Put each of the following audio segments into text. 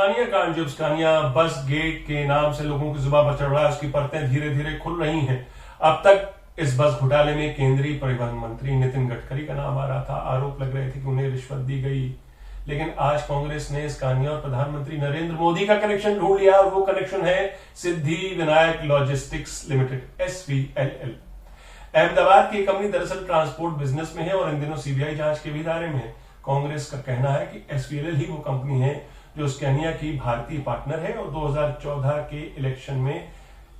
स्कानिया कांड, जो स्कानिया बस गेट के नाम से लोगों की जुबान पर चढ़ रहा है, उसकी परतें धीरे धीरे खुल रही हैं। अब तक इस बस घोटाले में केंद्रीय परिवहन मंत्री नितिन गडकरी का नाम आ रहा था। आरोप लग रहे थे कि उन्हें रिश्वत दी गई, लेकिन आज कांग्रेस ने स्कानिया और प्रधानमंत्री नरेंद्र मोदी का कनेक्शन ढूंढ लिया, और वो कनेक्शन है Siddhi Vinayak logistics limited, SVLL। Ahmedabad की कंपनी दरअसल ट्रांसपोर्ट बिजनेस में है और इन दिनों सीबीआई जांच के भी दायरे में है। कांग्रेस का कहना है कि SVLL ही वो कंपनी है जो स्कानिया की भारतीय पार्टनर है, और 2014 के इलेक्शन में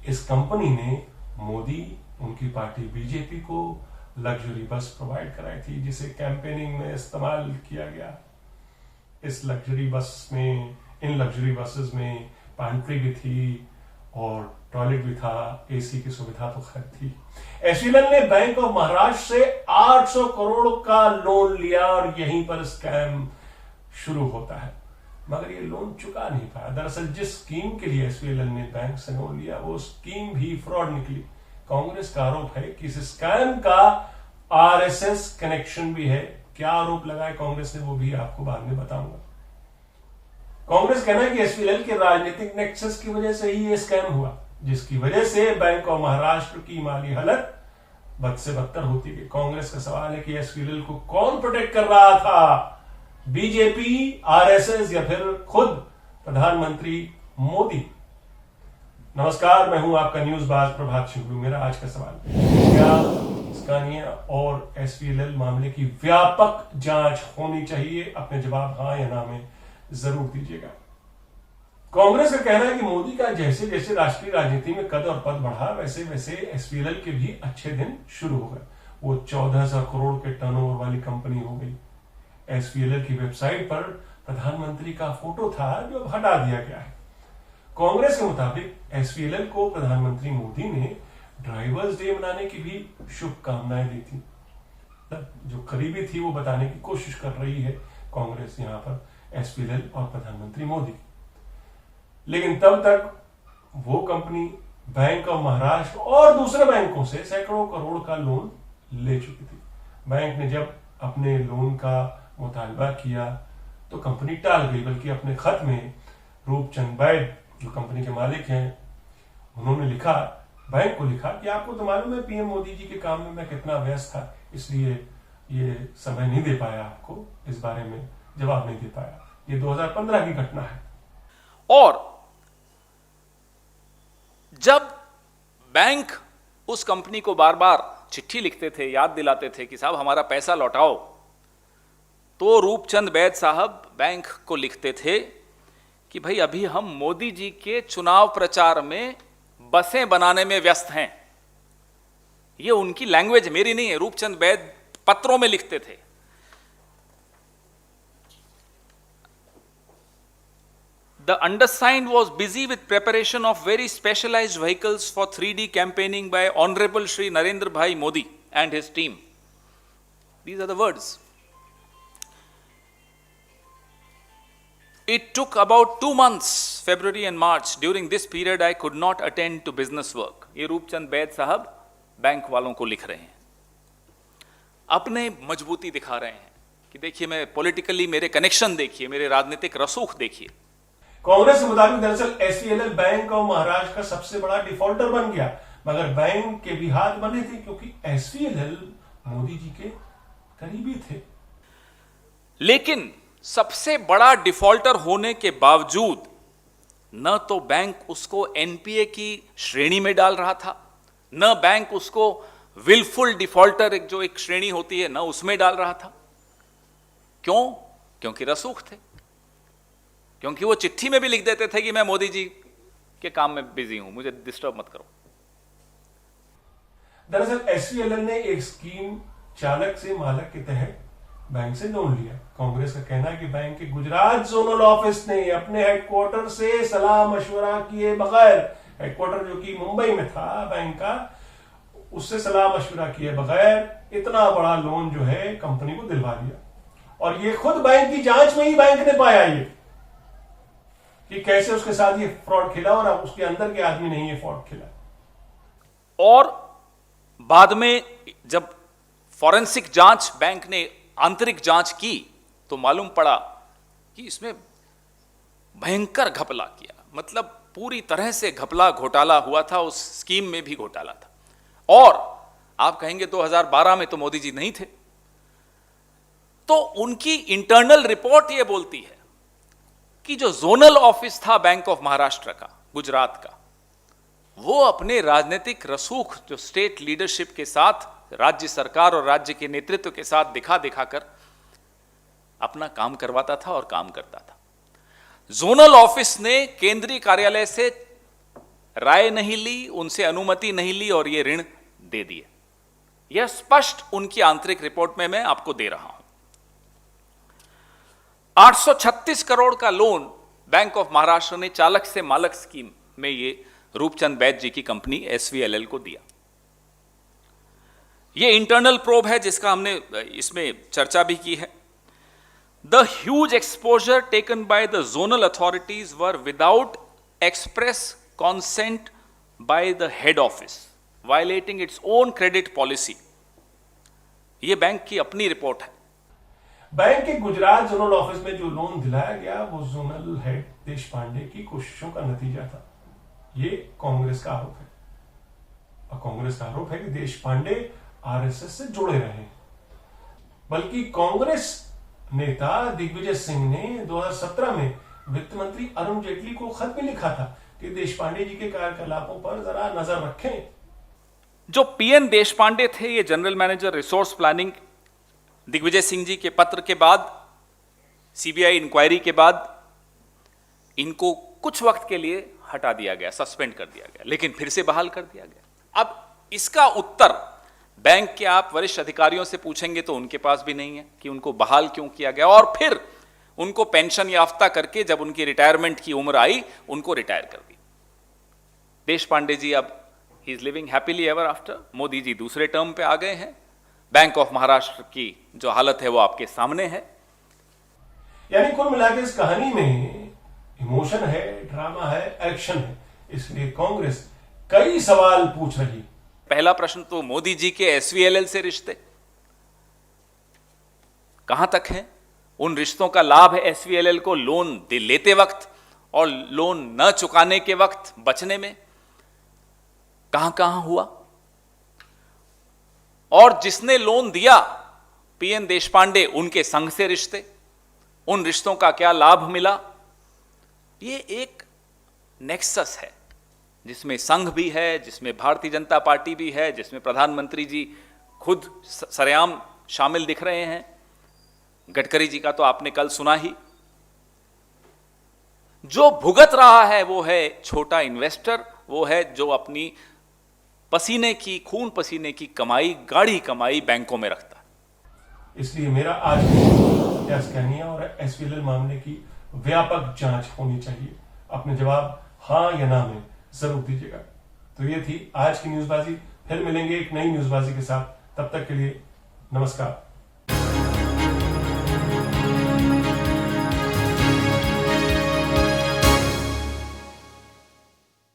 इस कंपनी ने मोदी, उनकी पार्टी बीजेपी को लग्जरी बस प्रोवाइड कराई थी, जिसे कैंपेनिंग में इस्तेमाल किया गया। इस लग्जरी बस में, इन लग्जरी बसेस में पैंट्री भी थी और टॉयलेट भी था, एसी की सुविधा तो खैर थी। SVLL ने बैंक ऑफ महाराष्ट्र से 800 करोड़ का लोन लिया और यहीं पर स्कैम शुरू होता है, मगर ये लोन चुका नहीं पाया। दरअसल जिस स्कीम के लिए SVLL ने बैंक से लोन लिया, वो स्कीम भी फ्रॉड निकली। कांग्रेस का आरोप है कि इस स्कैम का RSS कनेक्शन भी है। क्या आरोप लगाए कांग्रेस ने, वो भी आपको बाद में बताऊंगा। कांग्रेस कहना है कि SVLL के राजनीतिक नेक्सस की वजह से ही ये स्कैम हुआ, जिसकी वजह से बैंक ऑफ महाराष्ट्र की माली हालत बद से बदतर होती गई। कांग्रेस का सवाल है कि SVLL को कौन प्रोटेक्ट कर रहा था, बीजेपी, RSS या फिर खुद प्रधानमंत्री मोदी? नमस्कार, मैं हूं आपका न्यूज बाज प्रभात शिंगलू। मेरा आज का सवाल, क्या स्कानिया और SVLL मामले की व्यापक जांच होनी चाहिए? अपने जवाब हां या ना में जरूर दीजिएगा। कांग्रेस का कहना है कि मोदी का जैसे जैसे राष्ट्रीय राजनीति में कद और पद बढ़ा, वैसे वैसे SVLL के भी अच्छे दिन शुरू हो गए। वो 14,000 करोड़ के टर्नओवर वाली कंपनी हो गई। SVLL की वेबसाइट पर प्रधानमंत्री का फोटो था, जो अब हटा दिया गया है। कांग्रेस के मुताबिक SVLL को प्रधानमंत्री मोदी ने ड्राइवर्स डे मनाने की भी शुभकामनाएं दी थी। जो करीबी थी वो बताने की कोशिश कर रही है कांग्रेस यहां पर SVLL और प्रधानमंत्री मोदी। लेकिन तब तक वो कंपनी बैंक ऑफ महाराष्ट्र और दूसरे बैंकों से सैकड़ों करोड़ का लोन ले चुकी थी। बैंक ने जब अपने लोन का मुतालबा किया तो कंपनी टाल गई, बल्कि अपने खत में रूपचंद बैद, जो कंपनी के मालिक हैं, उन्होंने लिखा, बैंक को लिखा कि आपको तो मालूम है PM मोदी जी के काम में मैं कितना व्यस्त था, इसलिए ये समय नहीं दे पाया, आपको इस बारे में जवाब नहीं दे पाया। ये 2015 की घटना है। और जब बैंक उस कंपनी को बार बार चिट्ठी लिखते थे, याद दिलाते थे कि साहब हमारा पैसा लौटाओ, तो रूपचंद बैद साहब बैंक को लिखते थे कि भाई अभी हम मोदी जी के चुनाव प्रचार में बसें बनाने में व्यस्त हैं। ये उनकी लैंग्वेज, मेरी नहीं है, रूपचंद बैद पत्रों में लिखते थे। The undersigned was busy with preparation of very specialized vehicles for 3D campaigning by Honorable Shri Narendra Bhai Modi and his team. These are the words. It took about 2 months, February and March. During this period, I could not attend to business work. ये रूपचंद बैद साहब bank वालों को लिख रहे हैं, अपने मजबूती दिखा रहे हैं कि देखिए मैं पॉलिटिकली, मेरे कनेक्शन देखिए, मेरे राजनीतिक रसूख देखिए। कांग्रेस के मुताबिक दरअसल SVLL बैंक ऑफ महाराष्ट्र का सबसे बड़ा डिफॉल्टर बन गया, मगर बैंक के भी हाथ बने थे, क्योंकि SVLL मोदी जी के करीबी थे। लेकिन सबसे बड़ा डिफॉल्टर होने के बावजूद न तो बैंक उसको NPA की श्रेणी में डाल रहा था, न बैंक उसको विलफुल डिफॉल्टर जो एक श्रेणी होती है, न उसमें डाल रहा था। क्यों? क्योंकि रसूख थे, क्योंकि वो चिट्ठी में भी लिख देते थे कि मैं मोदी जी के काम में बिजी हूं, मुझे डिस्टर्ब मत करो। दरअसल SVLL ने एक स्कीम चालक से मालक के तहत बैंक से लोन लिया। कांग्रेस का कहना है कि बैंक के गुजरात जोनल ऑफिस ने अपने हेडक्वार्टर से सलाह मशवरा किए बगैर, हेडक्वार्टर जो कि मुंबई में था बैंक का, उससे सलाह मशवरा किए बगैर इतना बड़ा लोन जो है कंपनी को दिलवा दिया। और ये खुद बैंक की जांच में ही बैंक ने पाया ये कि कैसे उसके साथ ये फ्रॉड खेला, और अब उसके अंदर के आदमी नहीं ये फ्रॉड खेला। और बाद में जब फॉरेंसिक जांच, बैंक ने आंतरिक जांच की, तो मालूम पड़ा कि इसमें भयंकर घपला किया, मतलब पूरी तरह से घपला घोटाला हुआ था, उस स्कीम में भी घोटाला था। और आप कहेंगे 2012 में तो मोदी जी नहीं थे, तो उनकी इंटरनल रिपोर्ट यह बोलती है कि जो जोनल ऑफिस था बैंक ऑफ महाराष्ट्र का, गुजरात का, वो अपने राजनीतिक रसूख जो स्टेट लीडरशिप के साथ, राज्य सरकार और राज्य के नेतृत्व के साथ दिखा दिखाकर अपना काम करवाता था और काम करता था। जोनल ऑफिस ने केंद्रीय कार्यालय से राय नहीं ली, उनसे अनुमति नहीं ली और ये ऋण दे दिए। यह स्पष्ट उनकी आंतरिक रिपोर्ट में मैं आपको दे रहा हूं। 836 करोड़ का लोन बैंक ऑफ महाराष्ट्र ने चालक से मालक स्कीम में ये रूपचंद बैद जी की कंपनी एसवीएलएल को दिया। ये इंटरनल प्रोब है जिसका हमने इसमें चर्चा भी की है। The huge exposure taken by the zonal authorities were without express consent by the head office, violating its own credit policy. ये बैंक की अपनी रिपोर्ट है। बैंक के गुजरात जोनल ऑफिस में जो लोन दिलाया गया वो जोनल हेड देश पांडे की कोशिशों का नतीजा था। ये कांग्रेस का आरोप है, और कांग्रेस का आरोप है कि देश पांडे आरएसएस से जुड़े रहे। बल्कि कांग्रेस नेता दिग्विजय सिंह ने 2017 में वित्त मंत्री अरुण जेटली को खत में लिखा था कि देश पांडे जी के कार्यकलापों पर जरा नजर रखें। जो पीएन देश पांडे थे, ये general manager resource planning, Digvijay Singh ji के पत्र के बाद, सीबीआई इंक्वायरी के बाद इनको कुछ वक्त के लिए हटा दिया गया, सस्पेंड कर दिया गया, लेकिन फिर से बहाल कर दिया गया। अब इसका उत्तर बैंक के आप वरिष्ठ अधिकारियों से पूछेंगे तो उनके पास भी नहीं है कि उनको बहाल क्यों किया गया, और फिर उनको पेंशन याफ्ता करके जब उनकी रिटायरमेंट की उम्र आई उनको रिटायर कर दी। देश पांडे जी अब he is living happily ever after. Modi ji दूसरे टर्म पे आ गए हैं। बैंक ऑफ महाराष्ट्र की जो हालत है वो आपके सामने है। यानी कुल मिलाकर इस कहानी में इमोशन है, ड्रामा है, एक्शन है, इसलिए कांग्रेस कई सवाल पूछ रही। पहला प्रश्न तो मोदी जी के एसवीएलएल से रिश्ते कहां तक हैं? उन रिश्तों का लाभ है एसवीएलएल को लोन लेते वक्त और लोन न चुकाने के वक्त बचने में कहां कहां हुआ? और जिसने लोन दिया पीएन देशपांडे, उनके संघ से रिश्ते, उन रिश्तों का क्या लाभ मिला? ये एक नेक्सस है जिसमें संघ भी है, जिसमें भारतीय जनता पार्टी भी है, जिसमें प्रधानमंत्री जी खुद सरेआम शामिल दिख रहे हैं। गडकरी जी का तो आपने कल सुना ही। जो भुगत रहा है वो है छोटा इन्वेस्टर, वो है जो अपनी पसीने की, खून पसीने की कमाई, गाढ़ी कमाई बैंकों में रखता है। इसलिए मेरा आज स्कैनिया और एसवीएलएल मामले की व्यापक जांच होनी चाहिए। अपने जवाब हां या ना में जरूर दीजिएगा। तो ये थी आज की न्यूज़बाजी। फिर मिलेंगे एक नई न्यूज़बाजी के साथ। तब तक के लिए नमस्कार।